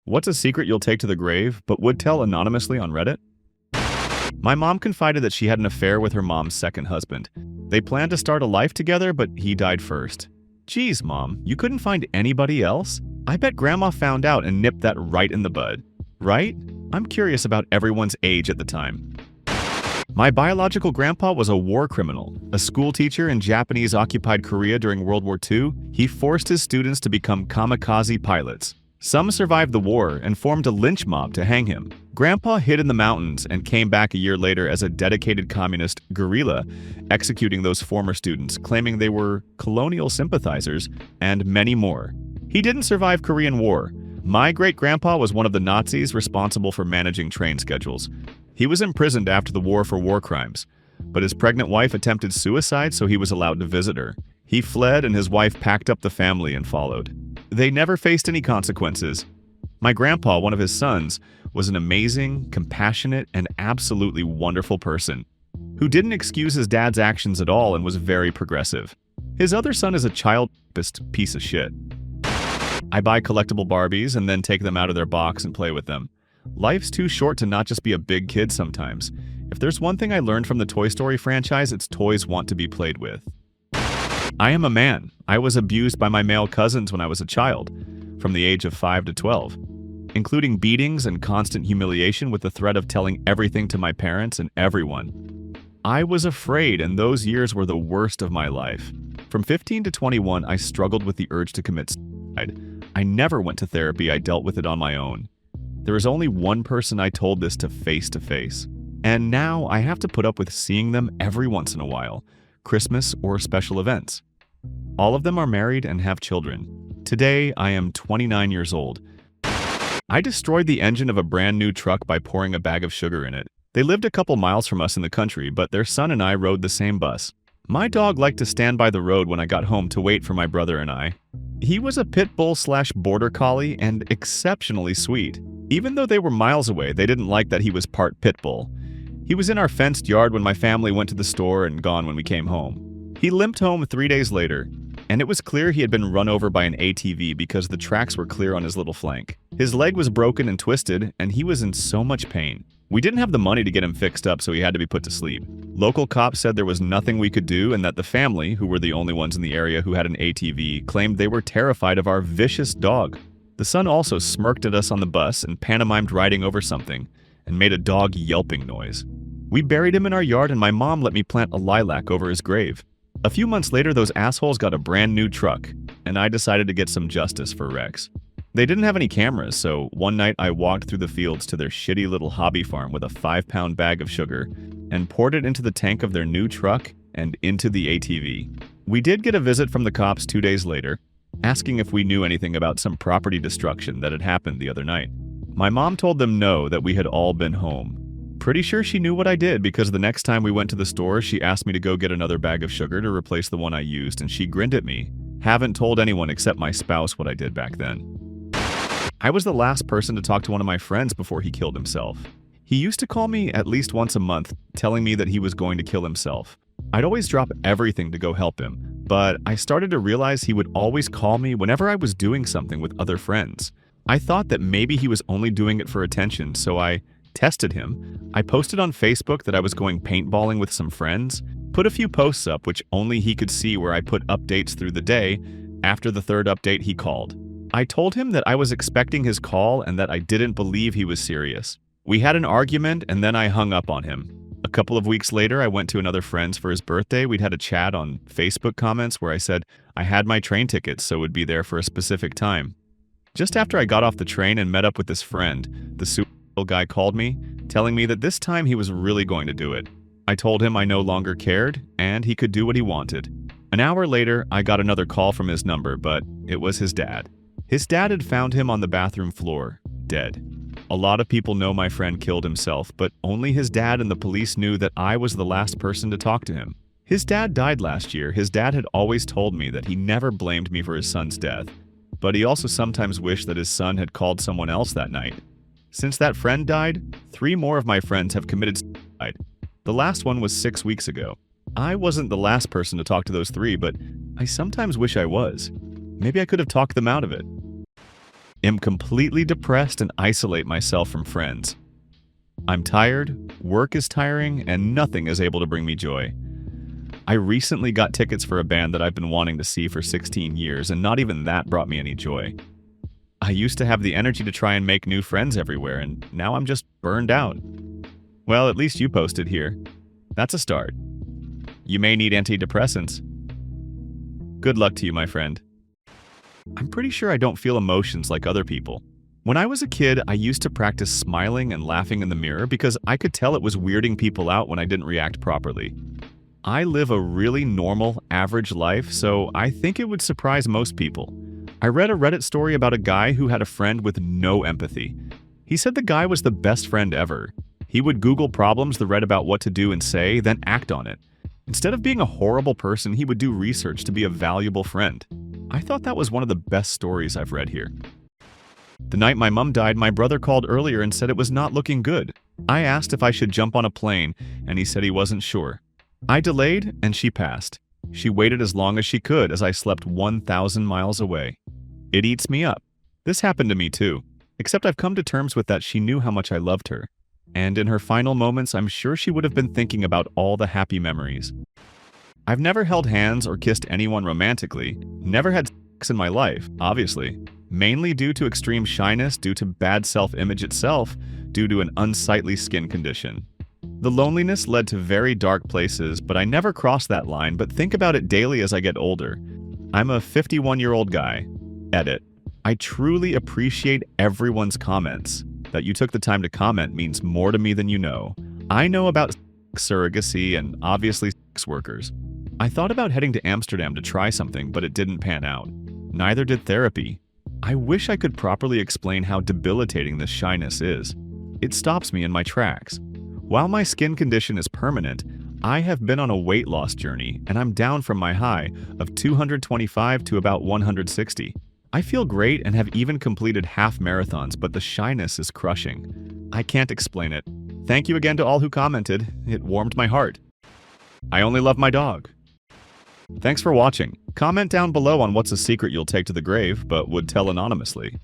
What's a secret you'll take to the grave, but would tell anonymously on Reddit? My mom confided that she had an affair with her mom's second husband. They planned to start a life together, but he died first. Geez, Mom, you couldn't find anybody else? I bet Grandma found out and nipped that right in the bud. Right? I'm curious about everyone's age at the time. My biological grandpa was a war criminal. A school teacher in Japanese-occupied Korea during World War II, he forced his students to become kamikaze pilots. Some survived the war and formed a lynch mob to hang him. Grandpa hid in the mountains and came back a year later as a dedicated communist guerrilla, executing those former students, claiming they were colonial sympathizers, and many more. He didn't survive Korean War. My great-grandpa was one of the Nazis responsible for managing train schedules. He was imprisoned after the war for war crimes, but his pregnant wife attempted suicide, so he was allowed to visit her. He fled and his wife packed up the family and followed. They never faced any consequences. My grandpa, one of his sons, was an amazing, compassionate, and absolutely wonderful person who didn't excuse his dad's actions at all and was very progressive. His other son is a child piece of shit. I buy collectible Barbies and then take them out of their box and play with them. Life's too short to not just be a big kid sometimes. If there's one thing I learned from the Toy Story franchise, it's toys want to be played with. I am a man. I was abused by my male cousins when I was a child, from the age of 5 to 12, including beatings and constant humiliation with the threat of telling everything to my parents and everyone. I was afraid, and those years were the worst of my life. From 15 to 21, I struggled with the urge to commit suicide. I never went to therapy. I dealt with it on my own. There is only one person I told this to face, and now I have to put up with seeing them every once in a while, Christmas or special events. All of them are married and have children. Today, I am 29 years old. I destroyed the engine of a brand new truck by pouring a bag of sugar in it. They lived a couple miles from us in the country, but their son and I rode the same bus. My dog liked to stand by the road when I got home to wait for my brother and I. He was a pit bull/border collie and exceptionally sweet. Even though they were miles away, they didn't like that he was part pit bull. He was in our fenced yard when my family went to the store and gone when we came home. He limped home 3 days later, and it was clear he had been run over by an ATV because the tracks were clear on his little flank. His leg was broken and twisted, and he was in so much pain. We didn't have the money to get him fixed up, so he had to be put to sleep. Local cops said there was nothing we could do and that the family, who were the only ones in the area who had an ATV, claimed they were terrified of our vicious dog. The son also smirked at us on the bus and pantomimed riding over something and made a dog yelping noise. We buried him in our yard and my mom let me plant a lilac over his grave. A few months later, those assholes got a brand new truck, and I decided to get some justice for Rex. They didn't have any cameras, so one night I walked through the fields to their shitty little hobby farm with a 5-pound bag of sugar and poured it into the tank of their new truck and into the ATV. We did get a visit from the cops 2 days later, asking if we knew anything about some property destruction that had happened the other night. My mom told them no, that we had all been home. Pretty sure she knew what I did because the next time we went to the store, she asked me to go get another bag of sugar to replace the one I used, and she grinned at me. Haven't told anyone except my spouse what I did back then. I was the last person to talk to one of my friends before he killed himself. He used to call me at least once a month, telling me that he was going to kill himself. I'd always drop everything to go help him, but I started to realize he would always call me whenever I was doing something with other friends. I thought that maybe he was only doing it for attention, so I tested him. I posted on Facebook that I was going paintballing with some friends, put a few posts up which only he could see where I put updates through the day. After the third update, he called. I told him that I was expecting his call and that I didn't believe he was serious. We had an argument and then I hung up on him. A couple of weeks later, I went to another friend's for his birthday. We'd had a chat on Facebook comments where I said I had my train tickets so would be there for a specific time. Just after I got off the train and met up with this friend, the super guy called me, telling me that this time he was really going to do it. I told him I no longer cared, and he could do what he wanted. An hour later, I got another call from his number, but it was his dad. His dad had found him on the bathroom floor, dead. A lot of people know my friend killed himself, but only his dad and the police knew that I was the last person to talk to him. His dad died last year. His dad had always told me that he never blamed me for his son's death, but he also sometimes wished that his son had called someone else that night. Since that friend died, 3 more of my friends have committed suicide. The last one was 6 weeks ago. I wasn't the last person to talk to those 3, but I sometimes wish I was. Maybe I could have talked them out of it. Am completely depressed and isolate myself from friends. I'm tired, work is tiring, and nothing is able to bring me joy. I recently got tickets for a band that I've been wanting to see for 16 years, and not even that brought me any joy. I used to have the energy to try and make new friends everywhere, and now I'm just burned out. Well, at least you posted here. That's a start. You may need antidepressants. Good luck to you, my friend. I'm pretty sure I don't feel emotions like other people. When I was a kid, I used to practice smiling and laughing in the mirror because I could tell it was weirding people out when I didn't react properly. I live a really normal, average life, so I think it would surprise most people. I read a Reddit story about a guy who had a friend with no empathy. He said the guy was the best friend ever. He would Google problems the read about what to do and say, then act on it. Instead of being a horrible person, he would do research to be a valuable friend. I thought that was one of the best stories I've read here. The night my mom died, my brother called earlier and said it was not looking good. I asked if I should jump on a plane, and he said he wasn't sure. I delayed, and she passed. She waited as long as she could as I slept 1,000 miles away. It eats me up. This happened to me too, except I've come to terms with that she knew how much I loved her. And in her final moments, I'm sure she would have been thinking about all the happy memories. I've never held hands or kissed anyone romantically, never had sex in my life, obviously, mainly due to extreme shyness, due to bad self-image itself, due to an unsightly skin condition. The loneliness led to very dark places, but I never crossed that line, but think about it daily as I get older. I'm a 51-year-old guy. Edit. I truly appreciate everyone's comments. That you took the time to comment means more to me than you know. I know about surrogacy and obviously sex workers. I thought about heading to Amsterdam to try something, but it didn't pan out. Neither did therapy. I wish I could properly explain how debilitating this shyness is. It stops me in my tracks. While my skin condition is permanent, I have been on a weight loss journey, and I'm down from my high of 225 to about 160. I feel great and have even completed half marathons, but the shyness is crushing. I can't explain it. Thank you again to all who commented. It warmed my heart. I only love my dog. Thanks for watching. Comment down below on what's a secret you'll take to the grave, but would tell anonymously.